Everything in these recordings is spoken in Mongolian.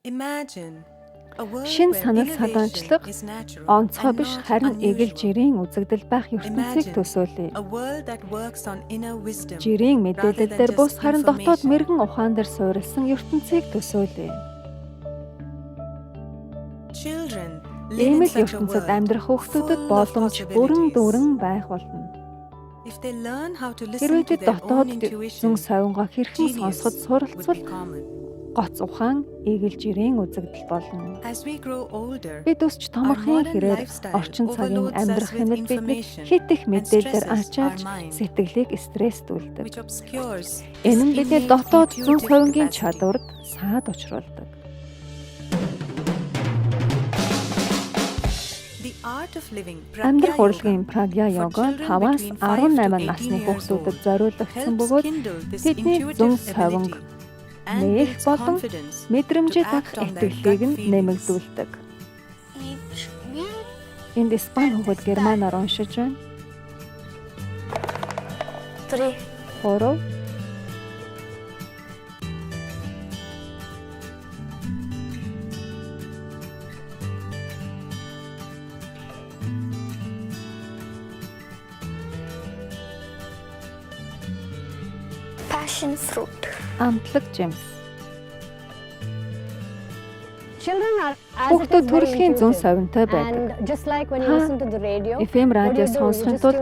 Шин санал санаанчлага онцгой биш харин эгэл жирийн үзэгдэл байх ертөнцийг төсөөлье. Жирийн мэдээлэл дээр бус харин дотоод мэрэгэн ухаан дээр суурилсан ертөнцийг төсөөлье. Иймэл ертөнцид амьдрах хүүхдүүдэд боломж бүрэн байх болно. Хэрвээ тэд дотоод зүүн совингоо хэрхэн сонсоход суралцвал гоц ухаан эгэл жирийн үзэгдэл болно. Бид өсч томорхын хэрээр орчин цагийн амьдрах хэмнэл бидний хит их мэдээлэлээр ачаалж сэтгэлийг стресстүүлдэг. Энэ нь бидний дотоод зүүн совингийн чадварт саад учруулдаг. Амьдрах урлагийн прагья йога 5-аас 18 насны хүүхдүүдэд зориулагдсан бөгөөд тэдний зүүн совинг нээх болон мэдрэмжид дагах итгэлийг нь нэмэгдүүлдэг. Энд Испани хүүхэд германаар уншиж байна. 3 Passion fruit. Амтлаг жимс. Хүүхдүүд төрөлхийн зүүн совинтой байдаг. FM радио сонсохын тулд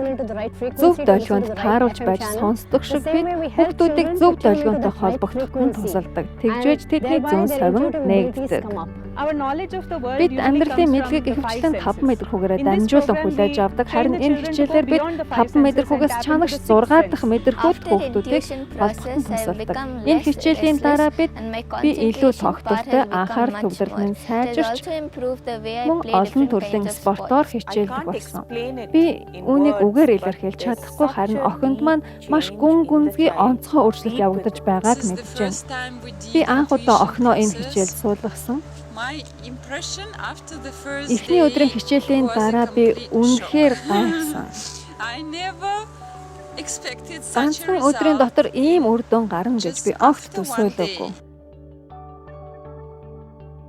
зөв долгионд тааруулж байж сонсдог шиг бид хүүхдүүдийг зөв долгионтой холбогдохын тусалдаг. Тэгжээж тэдний зүүн совин нээгддэг. Бид амьдралын мэдлэгийг ихэвчлэн 5 мэдрэхүүгээрээ дамжуулан хүлээж авдаг. Харин энэ хичээлээр бид 5 мэдрэхүүгээс чанагш 6 дахь мэдрэхүйд хүүхдүүдийг холбохын тусалдаг. Энэ хичээлийн дараа би илүү тогтвортой анхаарал төвлөрөлтөнд сайжирч мөн олон төрлийн спортоор хичээлдэг болсон. Би үүнийг үгээр илэрхийлж чадахгүй харин охинд маань маш гүнзгий онцгой өөрчлөлт явагдаж байгааг мэдэж байна. Би анх удаа охиноо энэ хичээлд суулгасан. Эхний өдрийн хичээлийн дараа би үнэхээр гайхсан. Ганцхан өдрийн дотор ийм үр дүн гарна гэж би огт төсөөлөөгүй.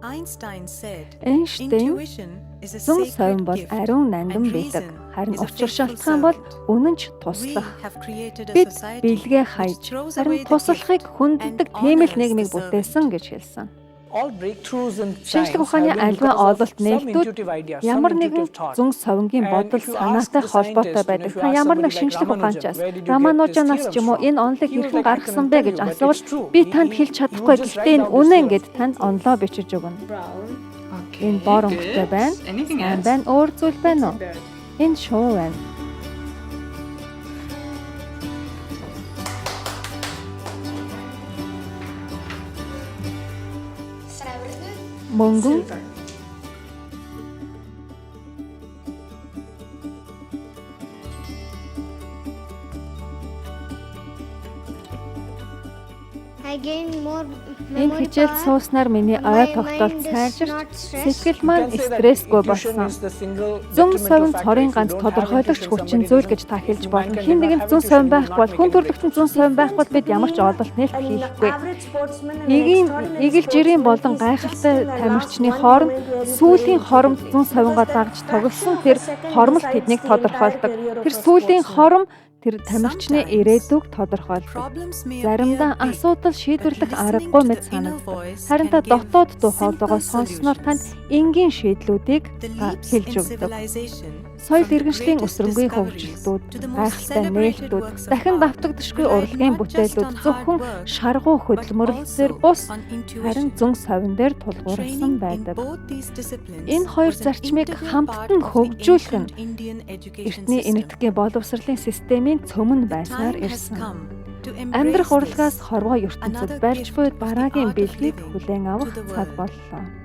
Эйнштейн зүүн совин бол ариун нандин байдаг. Харин учир шалтгаан бол үнэнч туслах. Бид бэлгээ хайж харин туслахыг хүнддэг тийм л нийгмийг бүтээсэн гэж хэлсэн. Шинжлэх ухааны аливаа ололт нээлтүүд ямар нэгэн зүүн совингийн бодол санаатай холбоотой байдаг. Та ямар нэг шинжлэх ухаанчаас Раманужанаас ч юм уу энэ онолыг хэрхэн гаргасан бэ гэж асуувал би танд хэлж чадахгүй. Гэхдээ энэ үнэн гэд танд онлоо бичиж өгнө. Энэ бор өнгөтэй байна. Сайн байна. Өөр зүйл байна уу? Энэ шуу байна. Мөнгөн энэ хичээлд сууснаар миний ой тогтоолт сайжирч сэтгэл маань стрессгүй болсон. Зүүн совин цорын ганц тодорхойлогч хүчин зүйл гэж та хэлж болно. Хэн нэгэн зүүн совин байхгүй бол хүн төрөлхтөн зүүн совин байхгүй бид ямар ч ололт нээлт хийхгүй. Эгэл жирийн болон гайхалтай тамирчны хооронд сүүлийн хоромд зүүн совингоо дагж тоглосон тэр хормол тэднийг тодорхойлдог. Тэр сүүлийн хором тэр тамирчны ирээдүйг тодорхойлдог. Заримдаа асуудал шийдвэрлэх аргагүй мэт санагддаг. Харин та дотоод дуу хоолойгоо сонссноор танд энгийн шийдлүүдийг хэлж өгдөг. Соёл иргэншлийн өсрөнгийн хөгжилтүүд, гайхалтай нээлтүүд, дахин давтагдшгүй урлагийн бүтээлүүд зөвхөн шаргуу хөдөлмөрлөлтөөр бус харин зүүн совин дээр тулгуурласан байдаг. Энэ хоёр зарчмыг хамтдан хөгжүүлэх нь эртний энэтхэгийн боловсролын системийн цөмөн байсаар ирсэн. Амьдрах урлагаас хорвоо ертөнцид барьж буй дараагийн бэлгийг хүлээн авах цаг боллоо.